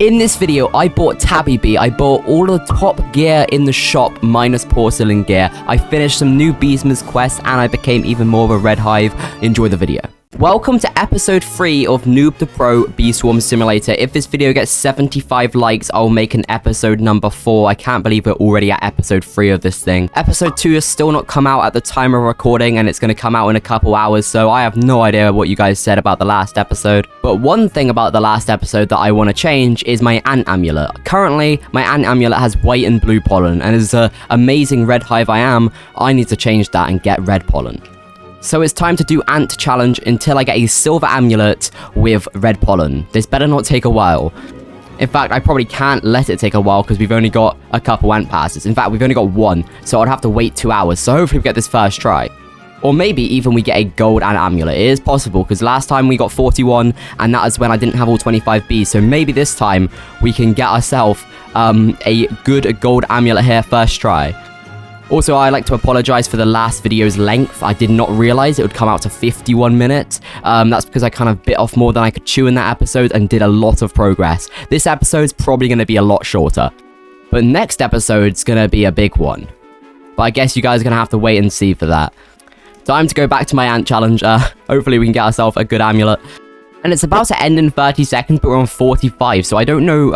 In this video, I bought Tabby Bee. I bought all the top gear in the shop minus porcelain gear. I finished some new Beesmas quests and I became even more of a red hive. Enjoy the video. Welcome to episode 3 of Noob to Pro Bee Swarm Simulator. If this video gets 75 likes, I'll make an episode number 4. I can't believe we're already at episode 3 of this thing. Episode 2 has still not come out at the time of recording, and it's going to come out in a couple hours, so I have no idea what you guys said about the last episode. But one thing about the last episode that I want to change is my ant amulet. Currently, my ant amulet has white and blue pollen, and as an amazing red hive I am, I need to change that and get red pollen. So it's time to do ant challenge until I get a silver amulet with red pollen. This better not take a while. In fact, I probably can't let it take a while because we've only got a couple ant passes. In fact, we've only got one, so I'd have to wait 2 hours. So hopefully we get this first try. Or maybe even we get a gold ant amulet. It is possible because last time we got 41 and that is when I didn't have all 25 bees. So maybe this time we can get ourselves a good gold amulet here first try. Also, I'd like to apologize for the last video's length. I did not realize it would come out to 51 minutes. That's because I kind of bit off more than I could chew in that episode and did a lot of progress. This episode's probably going to be a lot shorter. But next episode's going to be a big one. But I guess you guys are going to have to wait and see for that. Time to go back to my ant challenge. Hopefully we can get ourselves a good amulet. And it's about to end in 30 seconds, but we're on 45, so I don't know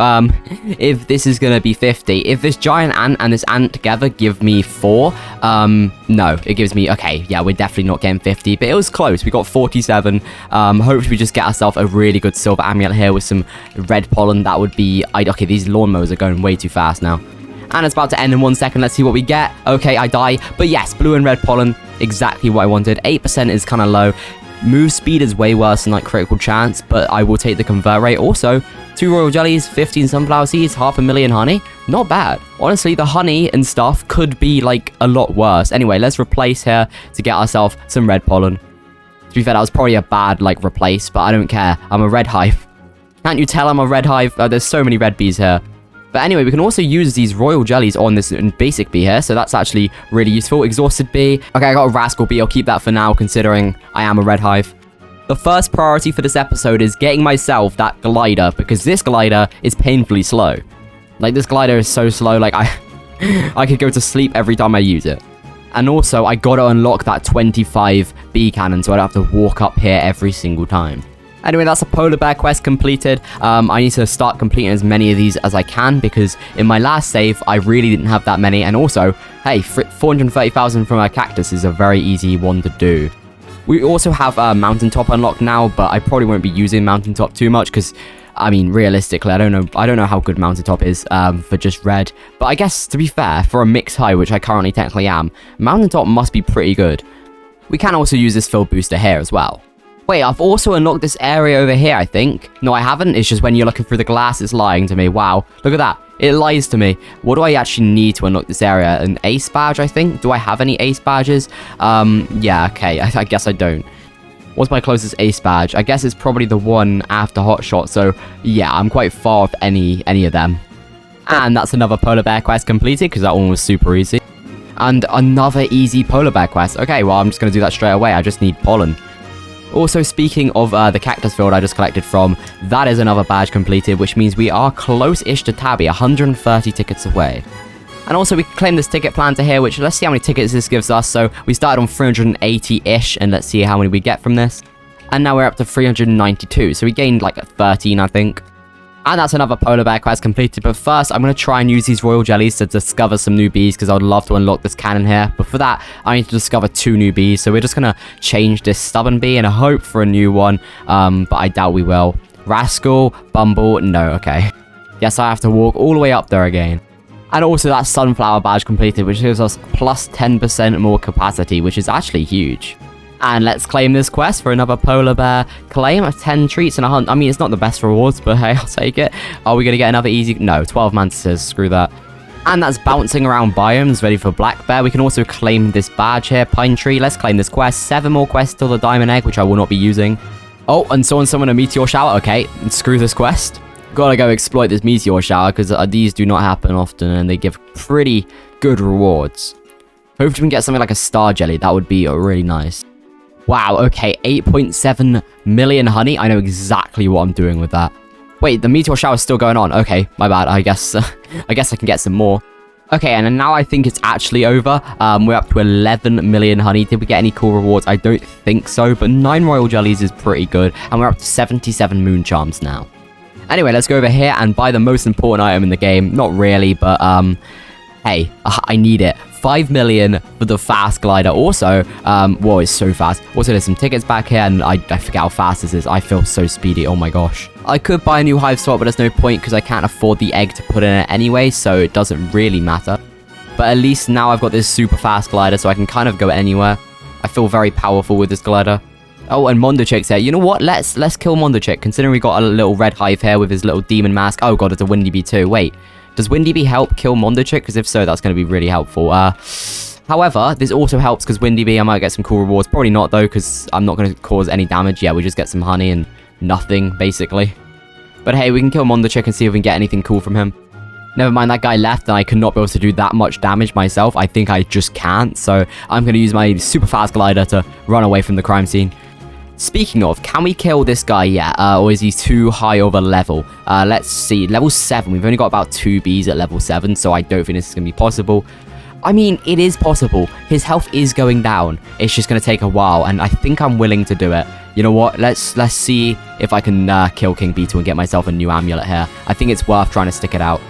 if this is going to be 50. If this giant ant and this ant together give me 4, no, it gives me, okay, yeah, we're definitely not getting 50, but it was close. We got 47. Hopefully we just get ourselves a really good silver amulet here with some red pollen. That would be, okay, these lawnmowers are going way too fast now. And it's about to end in 1 second. Let's see what we get. Okay, I die, but yes, blue and red pollen, exactly what I wanted. 8% is kind of low. Move speed is way worse than like critical chance, but I will take the convert rate. Also, 2 royal jellies, 15 sunflower seeds, 500,000 honey. Not bad. Honestly, the honey and stuff could be like a lot worse. Anyway, let's replace here to get ourselves some red pollen. To be fair, that was probably a bad like replace, but I don't care. I'm a red hive. Can't you tell I'm a red hive? There's so many red bees here. But anyway, we can also use these royal jellies on this basic bee here, so that's actually really useful. Exhausted bee. Okay, I got a rascal bee. I'll keep that for now, considering I am a red hive. The first priority for this episode is getting myself that glider, because this glider is painfully slow. Like, this glider is so slow, like, I could go to sleep every time I use it. And also, I gotta unlock that 25 bee cannon, so I don't have to walk up here every single time. Anyway, that's a polar bear quest completed. I need to start completing as many of these as I can because in my last save, I really didn't have that many. And also, hey, 430,000 from a cactus is a very easy one to do. We also have Mountaintop unlocked now, but I probably won't be using Mountaintop too much because, I mean, realistically, I don't know how good Mountaintop is for just red. But I guess, to be fair, for a mixed high, which I currently technically am, Mountaintop must be pretty good. We can also use this fill booster here as well. Wait, I've also unlocked this area over here, I think. No, I haven't. It's just when you're looking through the glass, it's lying to me. Wow. Look at that. It lies to me. What do I actually need to unlock this area? An ace badge, I think? Do I have any ace badges? Yeah, okay. I guess I don't. What's my closest ace badge? I guess it's probably the one after Hotshot. So, yeah, I'm quite far off any of them. And that's another polar bear quest completed because that one was super easy. And another easy polar bear quest. Okay, well, I'm just going to do that straight away. I just need pollen. Also, speaking of the cactus field I just collected from, that is another badge completed, which means we are close-ish to Tabby, 130 tickets away. And also, we can claim this ticket planter here, which let's see how many tickets this gives us. So, we started on 380-ish, and let's see how many we get from this. And now we're up to 392, so we gained like 13, I think. And that's another polar bear quest completed. But first, I'm going to try and use these royal jellies to discover some new bees because I would love to unlock this cannon here. But for that, I need to discover 2 new bees. So we're just going to change this stubborn bee and hope for a new one. But I doubt we will. Rascal, Bumble, no, okay. Yes, I have to walk all the way up there again. And also that sunflower badge completed, which gives us plus 10% more capacity, which is actually huge. And let's claim this quest for another polar bear claim of 10 treats and a hunt. I mean, it's not the best rewards, but hey, I'll take it. Are we going to get another easy? No, 12 mantises. Screw that. And that's bouncing around biomes, ready for black bear. We can also claim this badge here, pine tree. Let's claim this quest. 7 more quests till the diamond egg, which I will not be using. Oh, and someone summoned a meteor shower. Okay, screw this quest. Gotta go exploit this meteor shower because these do not happen often and they give pretty good rewards. Hopefully we can get something like a star jelly. That would be really nice. Wow, okay, 8.7 million honey. I know exactly what I'm doing with that. Wait, the meteor shower is still going on. Okay, my bad. I guess I can get some more. Okay, and now I think it's actually over. We're up to 11 million honey. Did we get any cool rewards? I don't think so, but 9 royal jellies is pretty good. And we're up to 77 moon charms now. Anyway, let's go over here and buy the most important item in the game. Not really, but hey, I need it. 5 million for the fast glider. Also, whoa, it's so fast. Also, there's some tickets back here, and I forget how fast this is. I feel so speedy. Oh my gosh. I could buy a new hive slot, but there's no point because I can't afford the egg to put in it anyway, so it doesn't really matter. But at least now I've got this super fast glider, so I can kind of go anywhere. I feel very powerful with this glider. Oh, and Mondo Chick's here. You know what? Let's kill Mondo Chick, considering we got a little red hive here with his little demon mask. Oh god, it's a Windy Bee too. Wait. Does Windy Bee help kill Mondo Chick? Because if so, that's going to be really helpful. However, this also helps because Windy Bee, I might get some cool rewards. Probably not, though, because I'm not going to cause any damage. Yeah, we just get some honey and nothing, basically. But hey, we can kill Mondo Chick and see if we can get anything cool from him. Never mind, that guy left, and I could not be able to do that much damage myself. I think I just can't, so I'm going to use my super fast glider to run away from the crime scene. Speaking of, can we kill this guy yet? Or is he too high of a level? Let's see. Level 7. We've only got about 2 bees at level 7, so I don't think this is going to be possible. I mean, it is possible. His health is going down. It's just going to take a while, and I think I'm willing to do it. You know what? Let's see if I can kill King Beetle and get myself a new amulet here. I think it's worth trying to stick it out.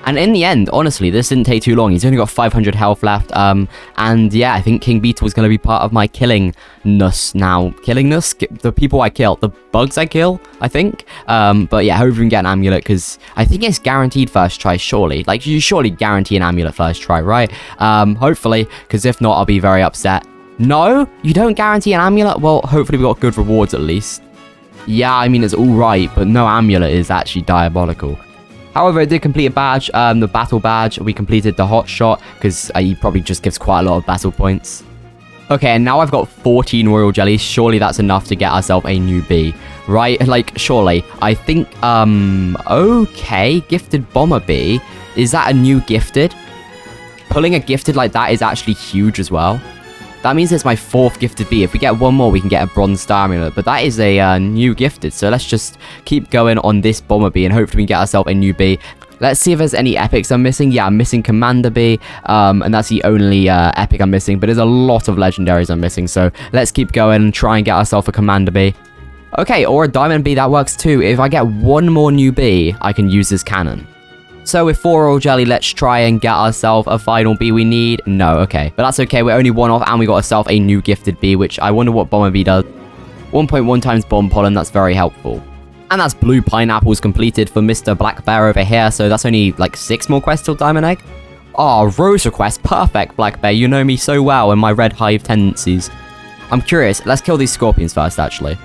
And in the end, honestly, this didn't take too long. He's only got 500 health left. And yeah, I think King Beetle is going to be part of my killingness now. Killingness? The people I kill. The bugs I kill, I think. But yeah, hopefully we can get an amulet because I think it's guaranteed first try, surely. Like, you surely guarantee an amulet first try, right? Hopefully, because if not, I'll be very upset. No? You don't guarantee an amulet? Well, hopefully we got good rewards at least. Yeah, I mean, it's alright, but no amulet is actually diabolical. However, I did complete a badge, the battle badge. We completed the hot shot because he probably just gives quite a lot of battle points. Okay, and now I've got 14 royal jellies. Surely that's enough to get ourselves a new bee, right? Like, surely. I think, okay, gifted bomber bee. Is that a new gifted? Pulling a gifted like that is actually huge as well. That means it's my 4th gifted bee. If we get one more, we can get a bronze star amulet. But that is a new gifted. So let's just keep going on this bomber bee and hopefully we can get ourselves a new bee. Let's see if there's any epics I'm missing. Yeah, I'm missing commander bee. And that's the only epic I'm missing. But there's a lot of legendaries I'm missing. So let's keep going and try and get ourselves a commander bee. Okay, or a diamond bee. That works too. If I get one more new bee, I can use this cannon. So with 4 royal jelly, let's try and get ourselves a final bee we need. No, okay. But that's okay. We're only 1 off and we got ourselves a new gifted bee, which I wonder what bomber bee does. 1.1 times bomb pollen. That's very helpful. And that's blue pineapples completed for Mr. Black Bear over here. So that's only like 6 more quests till Diamond Egg. Oh, Rose request. Perfect, Black Bear. You know me so well and my red hive tendencies. I'm curious. Let's kill these scorpions first, actually.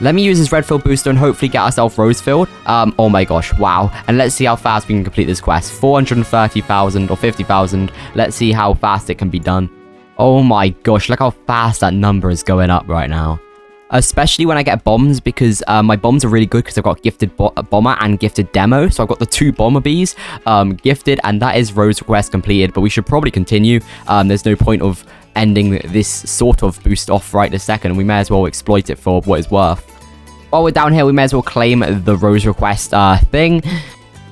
Let me use this red field booster and hopefully get ourselves rose field. Oh my gosh, wow. And let's see how fast we can complete this quest. 430,000 or 50,000. Let's see how fast it can be done. Oh my gosh, look how fast that number is going up right now. Especially when I get bombs, because my bombs are really good because I've got gifted bomber and gifted demo. So I've got the 2 bomber bees gifted, and that is rose request completed. But we should probably continue. There's no point of ending this sort of boost off right this second. We may as well exploit it for what it's worth. While we're down here, we may as well claim the rose request thing,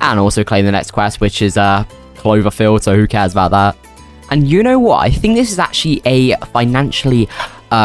and also claim the next quest, which is Cloverfield, so who cares about that? And you know what? I think this is actually a financially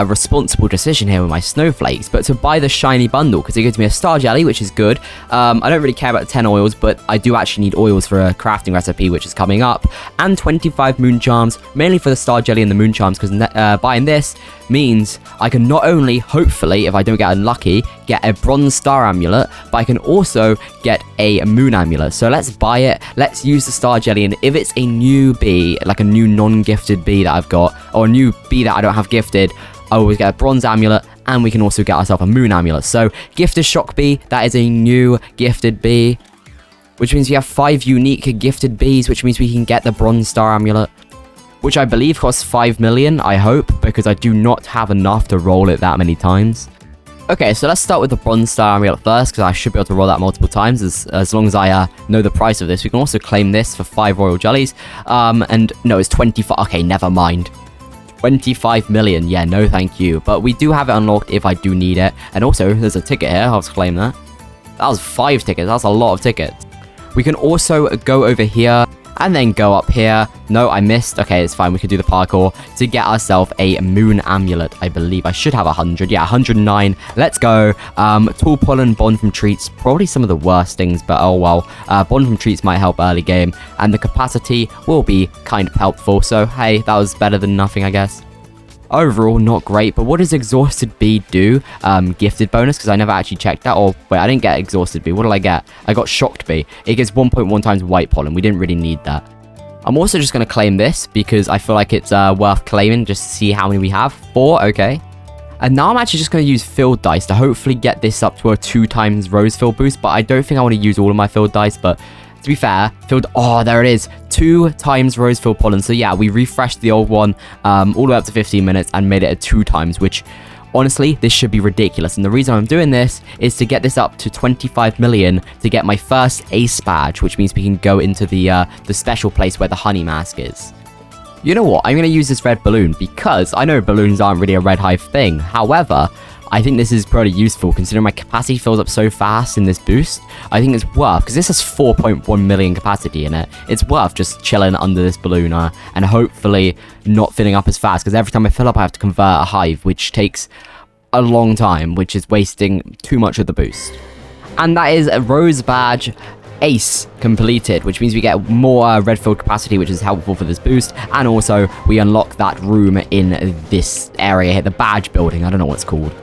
responsible decision here with my snowflakes, but to buy the shiny bundle, because it gives me a star jelly, which is good. I don't really care about 10 oils, but I do actually need oils for a crafting recipe, which is coming up, and 25 moon charms, mainly for the star jelly and the moon charms, because buying this means I can not only, hopefully, if I don't get unlucky, get a bronze star amulet, but I can also get a moon amulet. So let's buy it, let's use the star jelly, and if it's a new bee, like a new non-gifted bee that I've got, or a new bee that I don't have gifted, I always get a bronze amulet, and we can also get ourselves a moon amulet. So, gifted shock bee, that is a new gifted bee, which means we have 5 unique gifted bees, which means we can get the bronze star amulet, which I believe costs 5 million, I hope, because I do not have enough to roll it that many times. Okay, so let's start with the bronze star amulet first, because I should be able to roll that multiple times, as long as I know the price of this. We can also claim this for 5 royal jellies, and no, it's 25, okay, never mind. 25 million, yeah, no thank you. But we do have it unlocked if I do need it. And also, there's a ticket here, I'll claim that. That was 5 tickets. That's a lot of tickets. We can also go over here and then go up here. No, I missed. Okay, it's fine. We can do the parkour to get ourselves a moon amulet. I believe I should have 100. Yeah, 109. Let's go. Tall pollen, bond from treats. Probably some of the worst things, but oh well. Bond from treats might help early game. And the capacity will be kind of helpful. So, hey, that was better than nothing, I guess. Overall, not great, but what does Exhausted Bee do? Gifted bonus, because I never actually checked that. Or, wait, I didn't get Exhausted Bee. What did I get? I got Shocked Bee. It gives 1.1 times white pollen. We didn't really need that. I'm also just going to claim this, because I feel like it's worth claiming, just to see how many we have. 4, okay. And now I'm actually just going to use filled dice to hopefully get this up to a 2 times rose fill boost, but I don't think I want to use all of my filled dice, but to be fair, oh, there it is, 2 times rose fill pollen. So yeah, we refreshed the old one all the way up to 15 minutes and made it a 2 times, which honestly, this should be ridiculous. And the reason I'm doing this is to get this up to 25 million to get my first ace badge, which means we can go into the special place where the honey mask is. You know what? I'm going to use this red balloon because I know balloons aren't really a red hive thing. However, I think this is pretty useful considering my capacity fills up so fast in this boost. I think it's worth, because this has 4.1 million capacity in it. It's worth just chilling under this balloon and hopefully not filling up as fast, because every time I fill up I have to convert a hive, which takes a long time, which is wasting too much of the boost. And that is a rose badge ace completed, which means we get more red filled capacity, which is helpful for this boost, and also we unlock that room in this area here, the badge building. I don't know what it's called.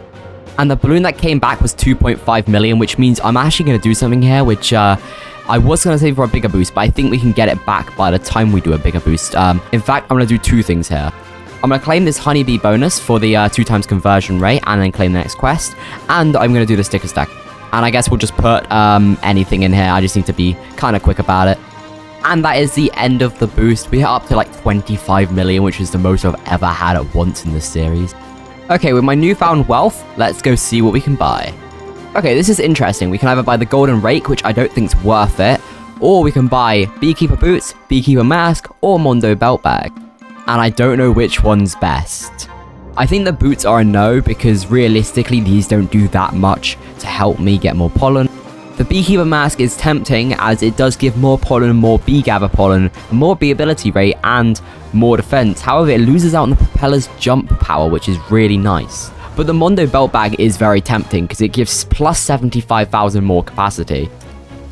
And the balloon that came back was 2.5 million, which means I'm actually going to do something here, which I was going to save for a bigger boost, but I think we can get it back by the time we do a bigger boost. In fact, I'm going to do 2 things here. I'm going to claim this honeybee bonus for the 2 times conversion rate, and then claim the next quest, and I'm going to do the sticker stack. And I guess we'll just put anything in here. I just need to be kind of quick about it. And that is the end of the boost. We are up to like 25 million, which is the most I've ever had at once in this series. Okay, with my newfound wealth, let's go see what we can buy. Okay, this is interesting. We can either buy the golden rake, which I don't think's worth it, or we can buy Beekeeper boots, Beekeeper mask, or Mondo belt bag. And I don't know which one's best. I think the boots are a no, because realistically these don't do that much to help me get more pollen. The Beekeeper mask is tempting as it does give more pollen, more bee gather pollen, more bee ability rate, and more defense. However, it loses out on the propeller's jump power, which is really nice. But the Mondo belt bag is very tempting because it gives plus 75,000 more capacity.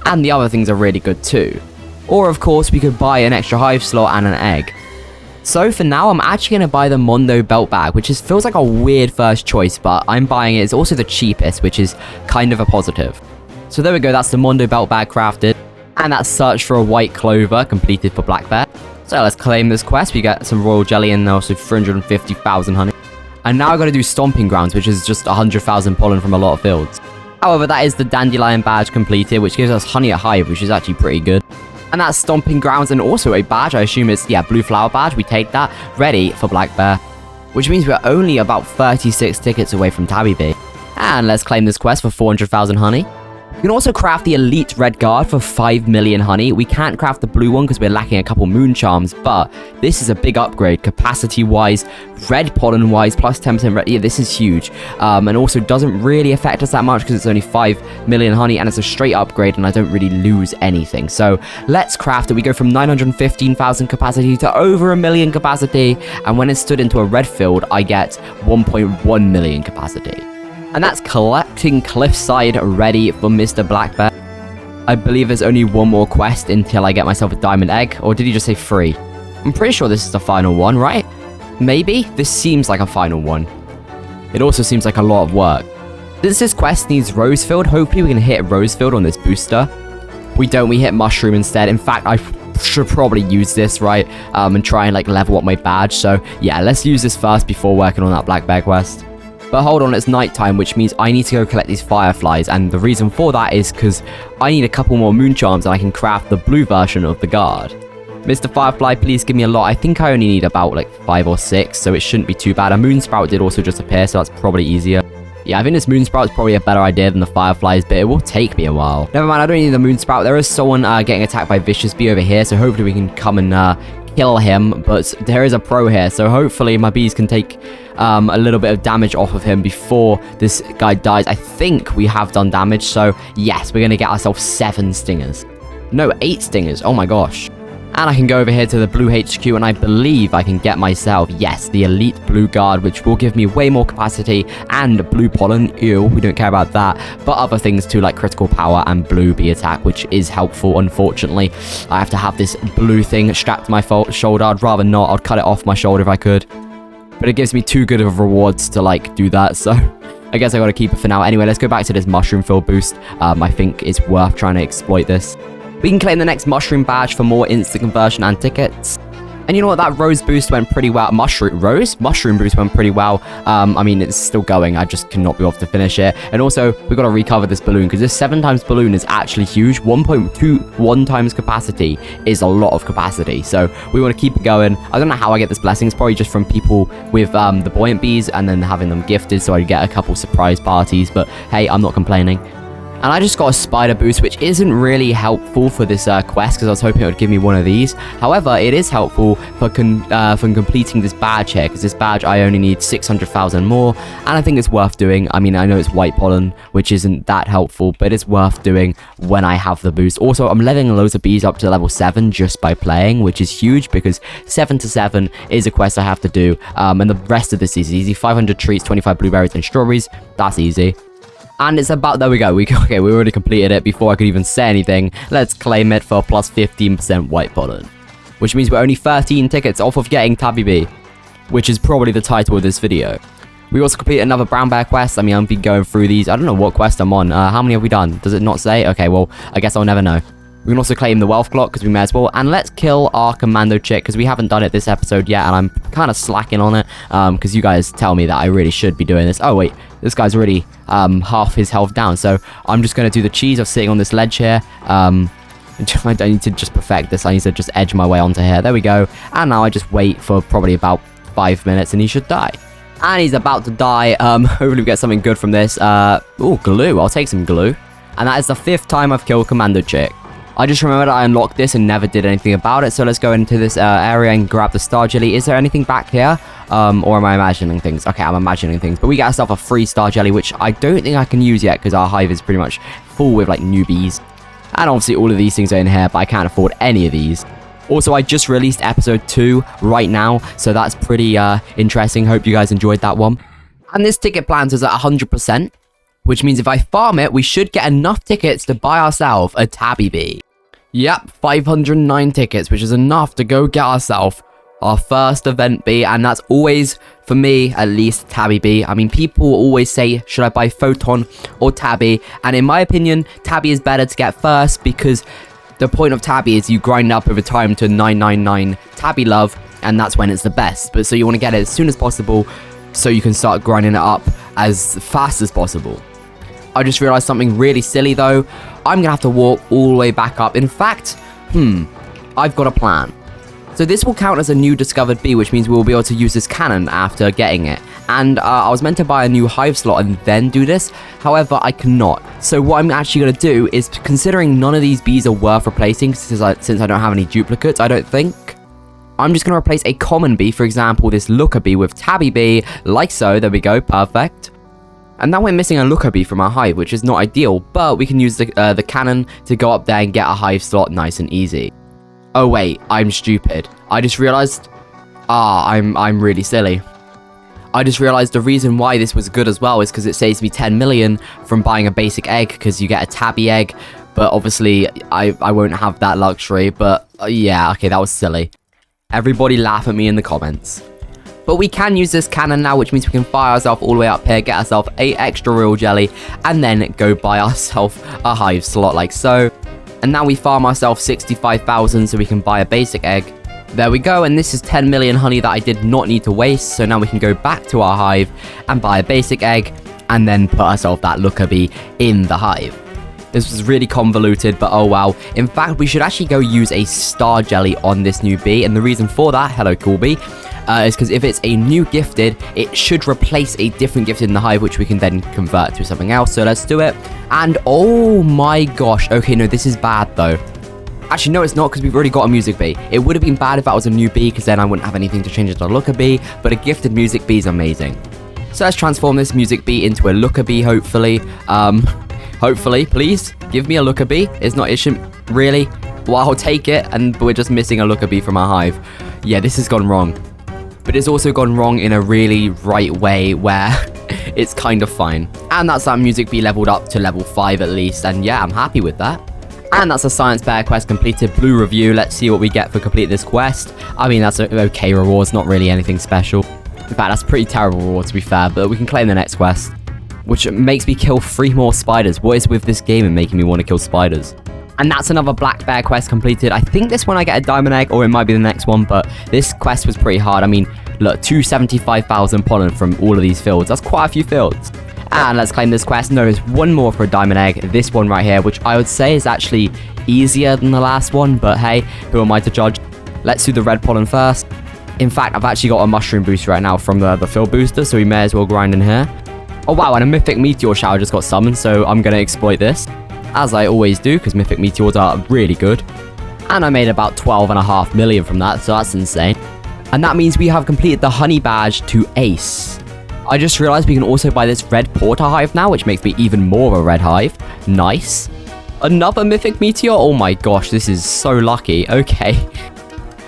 And the other things are really good too. Or of course, we could buy an extra hive slot and an egg. So for now, I'm actually going to buy the Mondo belt bag, which feels like a weird first choice, but I'm buying it. It's also the cheapest, which is kind of a positive. So there we go, that's the Mondo belt bag crafted. And that's Search for a White Clover completed for Black Bear. So let's claim this quest. We get some royal jelly and also 350,000 honey. And now I've got to do Stomping Grounds, which is just 100,000 pollen from a lot of fields. However, that is the Dandelion badge completed, which gives us honey at Hive, which is actually pretty good. And that's Stomping Grounds and also a badge. I assume it's, yeah, Blue Flower badge. We take that. Ready for Black Bear. Which means we're only about 36 tickets away from Tabby Bee. And let's claim this quest for 400,000 honey. You can also craft the Elite Red Guard for 5 million honey. We can't craft the blue one because we're lacking a couple moon charms, but this is a big upgrade capacity-wise, red pollen-wise, plus 10% red. Yeah, this is huge. And also doesn't really affect us that much because it's only 5 million honey and it's a straight upgrade and I don't really lose anything. So let's craft it. We go from 915,000 capacity to over 1 million capacity. And when it's stood into a red field, I get 1.1 million capacity. And that's collecting Cliffside ready for Mr. Black Bear. I believe there's only one more quest until I get myself a diamond egg. Or did he just say 3? I'm pretty sure this is the final one, right? Maybe? This seems like a final one. It also seems like a lot of work. Since this quest needs Rosefield, hopefully we can hit Rosefield on this booster. We don't, we hit Mushroom instead. In fact, I should probably use this, right? And try and like level up my badge. So yeah, let's use this first before working on that Black Bear quest. But hold on, it's nighttime, which means I need to go collect these fireflies, and the reason for that is because I need a couple more moon charms and I can craft the blue version of the guard. Mr. Firefly, please give me a lot. I think I only need about like 5 or 6, so it shouldn't be too bad. A moon sprout did also just appear, so that's probably easier. Yeah, I think this moon sprout is probably a better idea than the fireflies, but it will take me a while. Never mind, I don't need the moon sprout. There is someone getting attacked by Vicious Bee over here, so hopefully we can come and kill him, but there is a pro here, so hopefully my bees can take a little bit of damage off of him before this guy dies. I think we have done damage, so yes, we're going to get ourselves 7 stingers. No, 8 stingers. Oh my gosh. And I can go over here to the blue HQ, and I believe I can get myself, yes, the elite blue guard, which will give me way more capacity, and blue pollen. Ew, we don't care about that. But other things too, like critical power and blue bee attack, which is helpful. Unfortunately, I have to have this blue thing strapped to my shoulder. I'd rather not. I'd cut it off my shoulder if I could. But it gives me too good of rewards to, like, do that, so I guess I gotta keep it for now. Anyway, let's go back to this mushroom field boost. I think it's worth trying to exploit this. We can claim the next mushroom badge for more instant conversion and tickets. And you know what? That rose boost went pretty well. Mushroom boost went pretty well. I mean, it's still going. I just cannot be off to finish it. And also, we've got to recover this balloon, because this 7 times balloon is actually huge. 1.21 times capacity is a lot of capacity. So we want to keep it going. I don't know how I get this blessing. It's probably just from people with the buoyant bees and then having them gifted, so I get a couple surprise parties. But hey, I'm not complaining. And I just got a spider boost, which isn't really helpful for this quest, because I was hoping it would give me one of these. However, it is helpful for completing this badge here, because this badge I only need 600,000 more, and I think it's worth doing. I mean, I know it's white pollen, which isn't that helpful, but it's worth doing when I have the boost. Also, I'm leveling loads of bees up to level 7 just by playing, which is huge, because 7 to 7 is a quest I have to do, and the rest of this is easy. 500 treats, 25 blueberries, and strawberries. That's easy. And it's about, there we go, okay, we already completed it before I could even say anything. Let's claim it for plus 15% white pollen. Which means we're only 13 tickets off of getting Tabby Bee, which is probably the title of this video. We also completed another brown bear quest. I mean, I've been going through these. I don't know what quest I'm on. How many have we done? Does it not say? Okay, well, I guess I'll never know. We can also claim the wealth clock, because we may as well. And let's kill our commando chick, because we haven't done it this episode yet, and I'm kind of slacking on it, because you guys tell me that I really should be doing this. Oh, wait. This guy's already half his health down, so I'm just going to do the cheese of sitting on this ledge here. I don't need to just perfect this. I need to just edge my way onto here. There we go. And now I just wait for probably about 5 minutes, and he should die. And he's about to die. Hopefully we get something good from this. Oh, glue. I'll take some glue. And that is the 5th time I've killed commando chick. I just remembered I unlocked this and never did anything about it, so let's go into this area and grab the star jelly. Is there anything back here? Or am I imagining things? Okay, I'm imagining things. But we got ourselves a free star jelly, which I don't think I can use yet, because our hive is pretty much full with, like, newbies. And obviously all of these things are in here, but I can't afford any of these. Also, I just released episode 2 right now, so that's pretty interesting. Hope you guys enjoyed that one. And this ticket plans is at 100%. Which means if I farm it, we should get enough tickets to buy ourselves a Tabby Bee. Yep, 509 tickets, which is enough to go get ourselves our first event bee, and that's always, for me, at least, Tabby Bee. I mean, people always say, should I buy Photon or Tabby? And in my opinion, Tabby is better to get first, because the point of Tabby is you grind up over time to 999 Tabby love, and that's when it's the best. But so you want to get it as soon as possible, so you can start grinding it up as fast as possible. I just realized something really silly though. I'm gonna have to walk all the way back up. In fact, I've got a plan. So this will count as a new discovered bee, which means we'll be able to use this cannon after getting it. And I was meant to buy a new hive slot and then do this. However, I cannot. So what I'm actually gonna do is, considering none of these bees are worth replacing, since I don't have any duplicates, I don't think, I'm just gonna replace a common bee, for example, this looker bee with Tabby Bee, like so. There we go, perfect. And now we're missing a looker bee from our hive, which is not ideal, but we can use the cannon to go up there and get a hive slot nice and easy. Oh wait, I'm stupid. I just realized, I'm really silly. I just realized the reason why this was good as well is because it saves me 10 million from buying a basic egg, because you get a Tabby egg, but obviously I won't have that luxury, but yeah, okay, that was silly. Everybody laugh at me in the comments. But we can use this cannon now, which means we can fire ourselves all the way up here, get ourselves 8 extra royal jelly, and then go buy ourselves a hive slot like so. And now we farm ourselves 65,000 so we can buy a basic egg. There we go, and this is 10 million honey that I did not need to waste, so now we can go back to our hive and buy a basic egg, and then put ourselves that looker bee in the hive. This was really convoluted, but oh wow. In fact, we should actually go use a star jelly on this new bee, and the reason for that, hello cool bee, is because if it's a new gifted, it should replace a different gifted in the hive, which we can then convert to something else. So let's do it. And oh my gosh, okay, no, this is bad though. Actually, no, it's not, because we've already got a music bee. It would have been bad if that was a new bee, because then I wouldn't have anything to change it to a looker bee, but a gifted music bee is amazing. So let's transform this music bee into a looker bee, hopefully. Hopefully, please, give me a looker bee. It's not issue, really. Well, I'll take it, and we're just missing a looker bee from our hive. Yeah, this has gone wrong. But it's also gone wrong in a really right way where it's kind of fine. And that's our music bee leveled up to level 5 at least, and yeah, I'm happy with that. And that's a science bear quest completed. Blue review. Let's see what we get for completing this quest. I mean, that's an okay reward. It's not really anything special. In fact, that's a pretty terrible reward, to be fair, but we can claim the next quest, which makes me kill 3 more spiders. What is with this game and making me want to kill spiders? And that's another black bear quest completed. I think this one I get a diamond egg, or it might be the next one, but this quest was pretty hard. I mean, look, 275,000 pollen from all of these fields. That's quite a few fields. And let's claim this quest. No, there's one more for a diamond egg. This one right here, which I would say is actually easier than the last one, but hey, who am I to judge? Let's do the red pollen first. In fact, I've actually got a mushroom boost right now from the field booster, so we may as well grind in here. Oh wow, and a mythic meteor shower just got summoned, so I'm going to exploit this, as I always do, because mythic meteors are really good. And I made about 12.5 million from that, so that's insane. And that means we have completed the honey badge to ace. I just realized we can also buy this red porter hive now, which makes me even more of a red hive. Nice. Another mythic meteor? Oh my gosh, this is so lucky. Okay.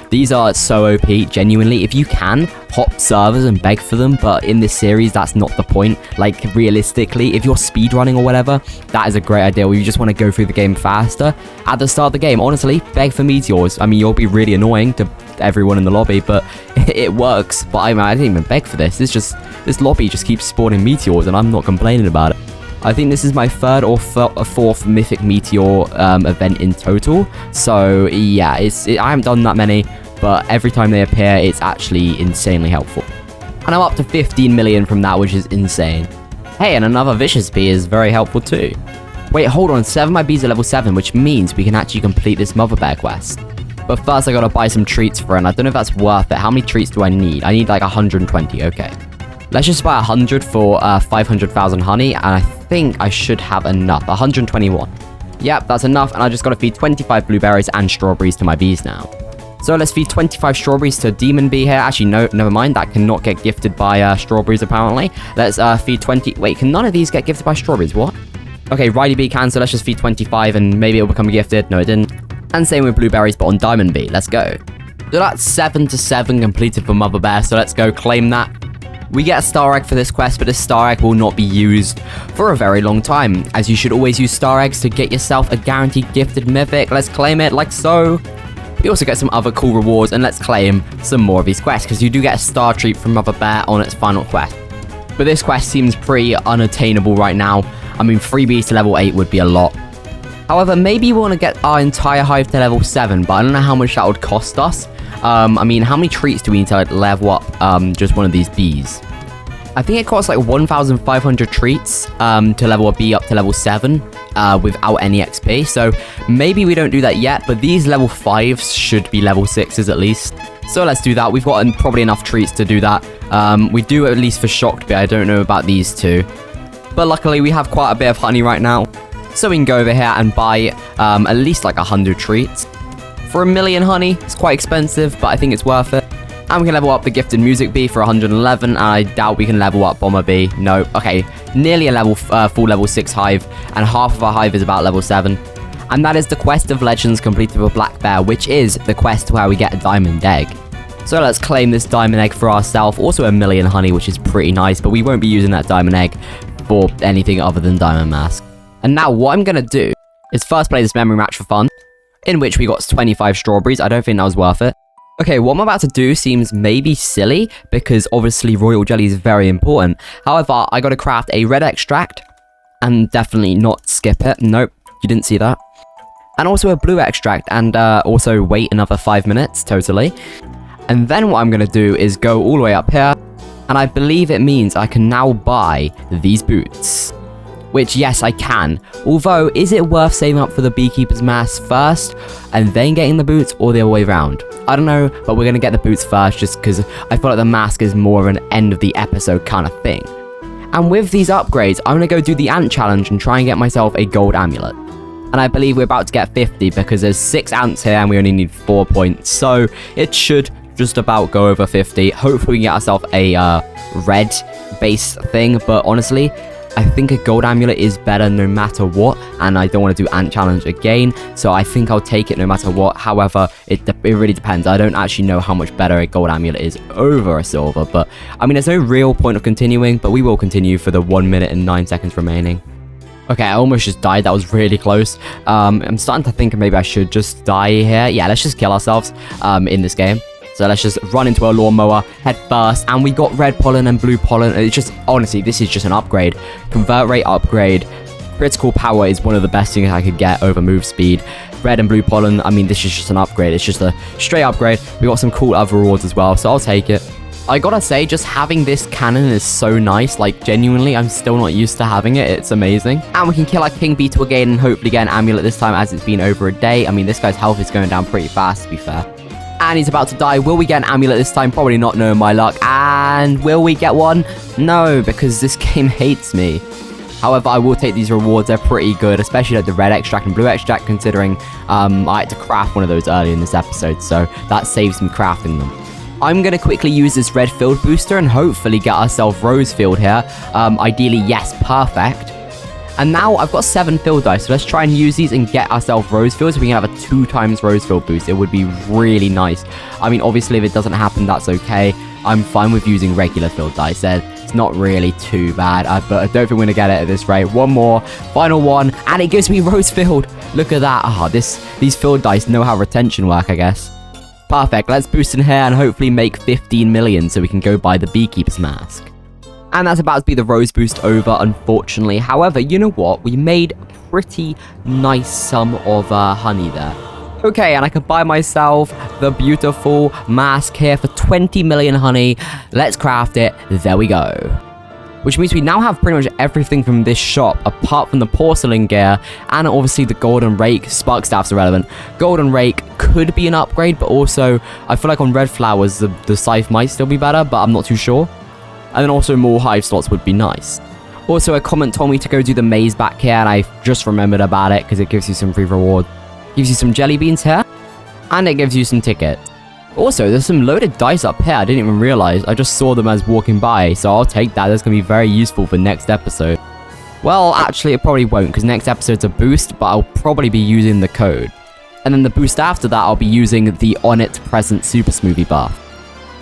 These are so OP, genuinely. If you can, hop servers and beg for them, but in this series, that's not the point. Like, realistically, if you're speedrunning or whatever, that is a great idea where you just want to go through the game faster. At the start of the game, honestly, beg for meteors. I mean, you'll be really annoying to everyone in the lobby, but it works. But I didn't even beg for this. This lobby just keeps spawning meteors, and I'm not complaining about it. I think this is my 3rd or 4th mythic meteor event in total. So yeah, I haven't done that many, but every time they appear, it's actually insanely helpful. And I'm up to 15 million from that, which is insane. Hey, and another vicious bee is very helpful too. Wait, hold on, 7 of my bees are level 7, which means we can actually complete this mother bear quest. But first I gotta buy some treats for it, and I don't know if that's worth it. How many treats do I need? I need like 120, okay. Let's just buy 100 for 500,000 honey, and I think I should have enough. 121. Yep, that's enough, and I just gotta feed 25 blueberries and strawberries to my bees now. So let's feed 25 strawberries to a demon bee here. Actually, no, never mind. That cannot get gifted by strawberries, apparently. Let's feed 20... Wait, can none of these get gifted by strawberries? What? Okay, Riley bee can, so let's just feed 25, and maybe it'll become gifted. No, it didn't. And same with blueberries, but on diamond bee. Let's go. So that's 7 to 7 completed for mother bear, so let's go claim that. We get a star egg for this quest, but a star egg will not be used for a very long time, as you should always use star eggs to get yourself a guaranteed gifted mythic. Let's claim it like so. We also get some other cool rewards, and let's claim some more of these quests, because you do get a star treat from Mother Bear on its final quest. But this quest seems pretty unattainable right now. I mean, 3 bees to level 8 would be a lot. However, maybe we want to get our entire hive to level 7, but I don't know how much that would cost us. I mean, how many treats do we need to level up just one of these bees? I think it costs like 1,500 treats to level a bee up to level 7 without any XP. So maybe we don't do that yet, but these level 5s should be level 6s at least. So let's do that. We've got probably enough treats to do that. We do at least for shocked bee. I don't know about these two. But luckily we have quite a bit of honey right now. So we can go over here and buy at least like 100 treats. For 1 million honey, it's quite expensive, but I think it's worth it. And we can level up the gifted music bee for 111, and I doubt we can level up bomber bee. No, okay, nearly a full level 6 hive, and half of our hive is about level 7. And that is the quest of legends completed with a black bear, which is the quest where we get a diamond egg. So let's claim this diamond egg for ourselves. Also 1 million honey, which is pretty nice, but we won't be using that diamond egg for anything other than diamond mask. And now what I'm gonna do is first play this memory match for fun, in which we got 25 strawberries. I don't think that was worth it. Okay, what I'm about to do seems maybe silly, because obviously royal jelly is very important. However, I gotta craft a red extract, and definitely not skip it. Nope, you didn't see that. And also a blue extract, and also wait another 5 minutes, totally. And then what I'm gonna do is go all the way up here, and I believe it means I can now buy these boots. Which, yes, I can. Although, is it worth saving up for the Beekeeper's mask first, and then getting the boots, or the other way around? I don't know, but we're going to get the boots first, just because I feel like the mask is more of an end of the episode kind of thing. And with these upgrades, I'm going to go do the ant challenge and try and get myself a gold amulet. And I believe we're about to get 50 because there's 6 ants here and we only need 4 points. So it should just about go over 50. Hopefully we can get ourselves a red base thing. But honestly, I think a gold amulet is better no matter what, and I don't want to do ant challenge again, so I think I'll take it no matter what. However, it really depends. I don't actually know how much better a gold amulet is over a silver, but I mean, there's no real point of continuing, but we will continue for the 1 minute and 9 seconds remaining. Okay, I almost just died. That was really close. I'm starting to think maybe I should just die here. Yeah, let's just kill ourselves in this game. So let's just run into a lawnmower head first. And we got red pollen and blue pollen. It's just, honestly, this is just an upgrade. Convert rate upgrade. Critical power is one of the best things I could get over move speed. Red and blue pollen, I mean, this is just an upgrade. It's just a straight upgrade. We got some cool other rewards as well, so I'll take it. I gotta say, just having this cannon is so nice. Like, genuinely, I'm still not used to having it. It's amazing. And we can kill our king beetle again and hopefully get an amulet this time, as it's been over a day. I mean, this guy's health is going down pretty fast, to be fair. And he's about to die. Will we get an amulet this time? Probably not, knowing my luck. And will we get one? No, because this game hates me. However, I will take these rewards. They're pretty good, especially like the red extract and blue extract, considering I had to craft one of those early in this episode, so that saves me crafting them. I'm going to quickly use this red field booster and hopefully get ourselves rose field here. Ideally, yes, perfect. And now I've got 7 field dice, so let's try and use these and get ourselves rose field so we can have a 2 times rose field boost. It would be really nice. I mean, obviously, if it doesn't happen, that's okay. I'm fine with using regular field dice there. It's not really too bad, but I don't think we're going to get it at this rate. One more, final one, and it gives me rose field. Look at that. Ah, these field dice know how retention work, I guess. Perfect. Let's boost in here and hopefully make 15 million so we can go buy the Beekeeper's mask. And that's about to be the rose boost over, unfortunately. However, you know what? We made a pretty nice sum of honey there. Okay, and I could buy myself the beautiful mask here for 20 million honey. Let's craft it. There we go. Which means we now have pretty much everything from this shop, apart from the porcelain gear, and obviously the golden rake. Spark staff's irrelevant. Golden rake could be an upgrade, but also, I feel like on red flowers, the scythe might still be better, but I'm not too sure. And then also more hive slots would be nice. Also, a comment told me to go do the maze back here, and I just remembered about it, because it gives you some free reward. Gives you some jelly beans here, and it gives you some tickets. Also, there's some loaded dice up here. I didn't even realize. I just saw them as walking by, so I'll take that. That's going to be very useful for next episode. Well, actually, it probably won't, because next episode's a boost, but I'll probably be using the code. And then the boost after that, I'll be using the On It Present Super Smoothie buff.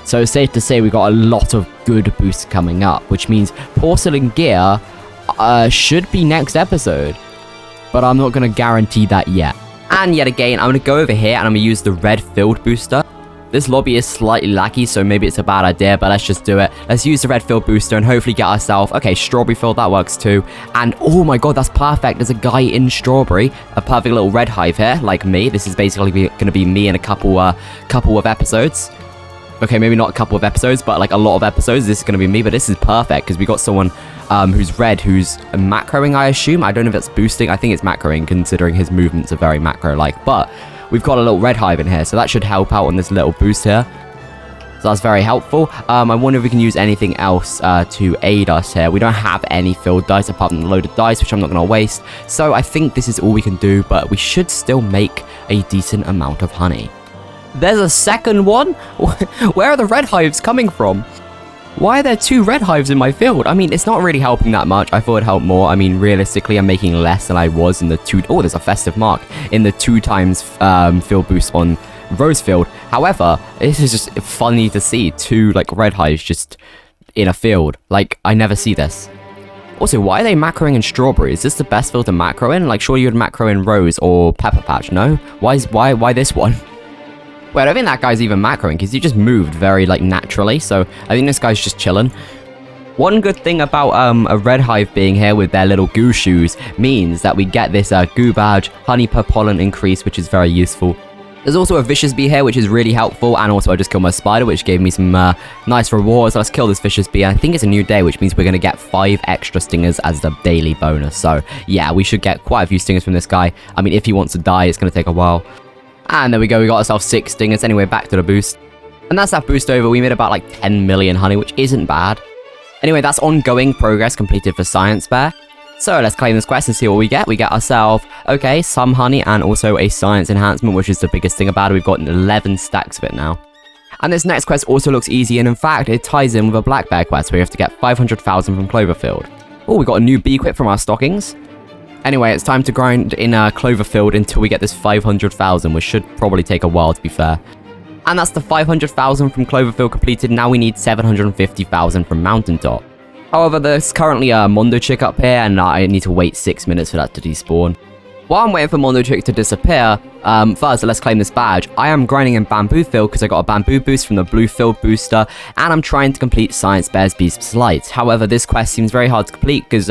So it's safe to say we got a lot of good boosts coming up, which means porcelain gear should be next episode. But I'm not going to guarantee that yet. And yet again, I'm going to go over here and I'm going to use the red field booster. This lobby is slightly laggy, so maybe it's a bad idea, but let's just do it. Let's use the red field booster and hopefully get ourselves... Okay, strawberry field, that works too. And, oh my god, that's perfect. There's a guy in strawberry. A perfect little red hive here, like me. This is basically going to be me in a couple of episodes. Okay, maybe not a couple of episodes, but like a lot of episodes. This is going to be me, but this is perfect because we got someone who's red, who's macroing, I assume. I don't know if it's boosting. I think it's macroing, considering his movements are very macro-like. But we've got a little red hive in here, so that should help out on this little boost here. So that's very helpful. I wonder if we can use anything else to aid us here. We don't have any filled dice apart from the loaded dice, which I'm not going to waste. So I think this is all we can do, but we should still make a decent amount of honey. There's a second one? Where are the red hives coming from? Why are there 2 red hives in my field? I mean, it's not really helping that much. I thought it'd help more. I mean, realistically, I'm making less than I was in the 2... Oh, there's a festive mark. In the 2 times field boost on Rosefield. However, this is just funny to see 2, like, red hives just in a field. Like, I never see this. Also, why are they macroing in strawberry? Is this the best field to macro in? Like, surely you would macro in Rose or Pepper Patch, no? Why this one? Well, I don't think that guy's even macroing, because he just moved very, like, naturally, so I think this guy's just chilling. One good thing about a red hive being here with their little goo shoes means that we get this goo badge, honey per pollen increase, which is very useful. There's also a vicious bee here, which is really helpful, and also I just killed my spider, which gave me some nice rewards. Let's kill this vicious bee. I think it's a new day, which means we're going to get 5 extra stingers as the daily bonus, so yeah, we should get quite a few stingers from this guy. I mean, if he wants to die, it's going to take a while. And there we go, we got ourselves 6 stingers. Anyway, back to the boost. And that's that boost over. We made about like 10 million honey, which isn't bad. Anyway, that's ongoing progress completed for Science Bear. So let's claim this quest and see what we get. We get ourselves, okay, some honey and also a science enhancement, which is the biggest thing about it. We've got 11 stacks of it now. And this next quest also looks easy, and in fact, it ties in with a black bear quest where you have to get 500,000 from Cloverfield. Oh, we got a new bee equip from our stockings. Anyway, it's time to grind in Cloverfield until we get this 500,000, which should probably take a while, to be fair. And that's the 500,000 from Cloverfield completed. Now we need 750,000 from Mountaintop. However, there's currently a Mondo chick up here, and I need to wait 6 minutes for that to despawn. While I'm waiting for Mondo chick to disappear, first, let's claim this badge. I am grinding in Bamboo Field because I got a Bamboo boost from the Blue Field booster, and I'm trying to complete Science Bear's Beesmas Lights. However, this quest seems very hard to complete because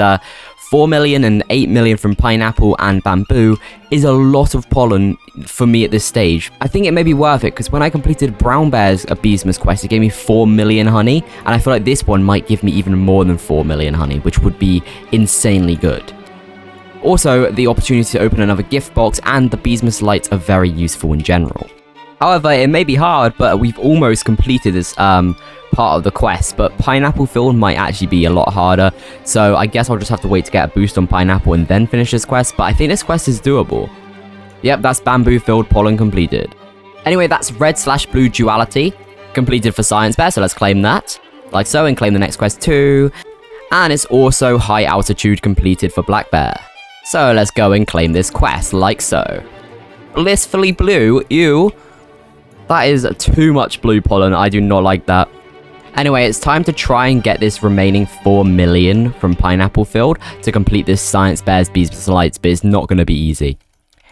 4 million and 8 million from Pineapple and Bamboo is a lot of pollen for me at this stage. I think it may be worth it because when I completed Brown Bear's Beesmas quest, it gave me 4 million honey, and I feel like this one might give me even more than 4 million honey, which would be insanely good. Also, the opportunity to open another gift box and the Beesmas Lights are very useful in general. However, it may be hard, but we've almost completed this part of the quest, but Pineapple Field might actually be a lot harder, so I guess I'll just have to wait to get a boost on Pineapple and then finish this quest, but I think this quest is doable. Yep, that's Bamboo Field pollen completed. Anyway, that's red/blue duality completed for Science Bear, so let's claim that, like so, and claim the next quest too. And it's also high altitude completed for Black Bear. So let's go and claim this quest, like so. Blissfully blue, ew. That is too much blue pollen, I do not like that. Anyway, it's time to try and get this remaining 4 million from Pineapple Field to complete this Science Bear's Beesmas Lights, but it's not going to be easy.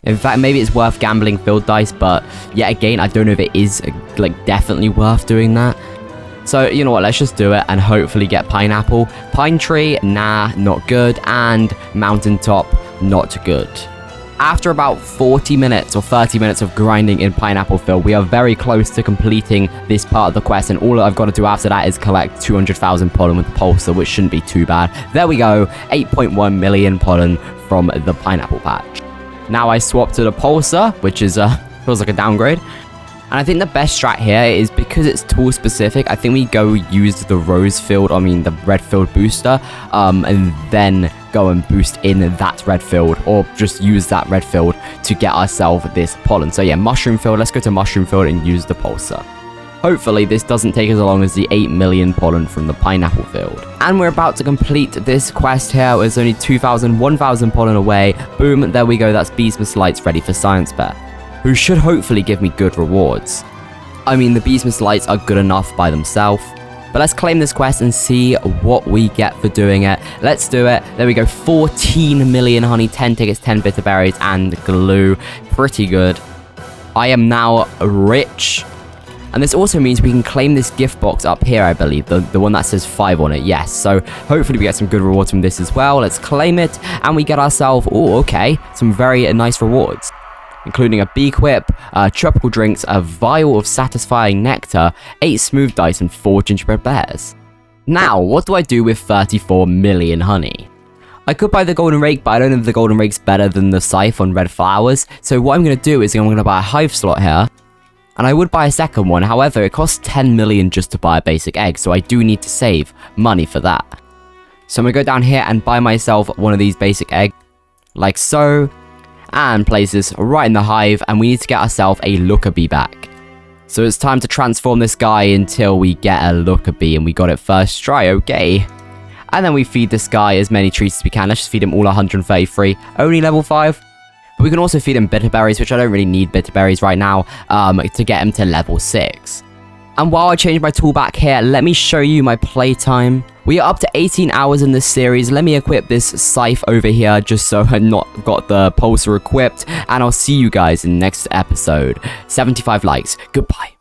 In fact, maybe it's worth gambling field dice, but yet again, I don't know if it is like definitely worth doing that. So, you know what, let's just do it and hopefully get Pineapple. Pine Tree, nah, not good, and Mountaintop, not good. After about 40 minutes or 30 minutes of grinding in Pineapple Field, we are very close to completing this part of the quest, and all I've got to do after that is collect 200,000 pollen with the Pulsar, which shouldn't be too bad. There we go, 8.1 million pollen from the Pineapple Patch. Now I swap to the Pulsar, which is feels like a downgrade. And I think the best strat here is because it's tool specific, I think we go use the the red field booster, and then go and boost in that red field, or just use that red field to get ourselves this pollen. So yeah, Mushroom Field, let's go to Mushroom Field and use the Pulsar. Hopefully this doesn't take as long as the 8 million pollen from the Pineapple Field. And we're about to complete this quest here. It's only 1,000 pollen away. Boom, there we go, that's Beesmas Lights ready for Science Bear, who should hopefully give me good rewards. I mean, the Beesmas Lights are good enough by themselves, but let's claim this quest and see what we get for doing it. Let's do it. There we go, 14 million honey, 10 tickets, 10 bitter berries, and glue. Pretty good. I am now rich. And this also means we can claim this gift box up here, I believe, the one that says 5 on it, yes. So hopefully we get some good rewards from this as well. Let's claim it, and we get ourselves, oh, okay, some very nice rewards, including a bee quip, tropical drinks, a vial of satisfying nectar, 8 smooth dice, and 4 gingerbread bears. Now, what do I do with 34 million honey? I could buy the golden rake, but I don't know if the golden rake's better than the scythe on red flowers. So what I'm going to do is I'm going to buy a hive slot here, and I would buy a second one. However, it costs 10 million just to buy a basic egg, so I do need to save money for that. So I'm going to go down here and buy myself one of these basic eggs, like so, and place this right in the hive, and we need to get ourselves a looker bee back. So it's time to transform this guy until we get a looker bee, and we got it first try, okay. And then we feed this guy as many treats as we can. Let's just feed him all 133, only level 5. But we can also feed him bitter berries, which I don't really need bitter berries right now, to get him to level 6. And while I change my tool back here, let me show you my playtime. We are up to 18 hours in this series. Let me equip this scythe over here just so I've not got the pulsar equipped. And I'll see you guys in the next episode. 75 likes. Goodbye.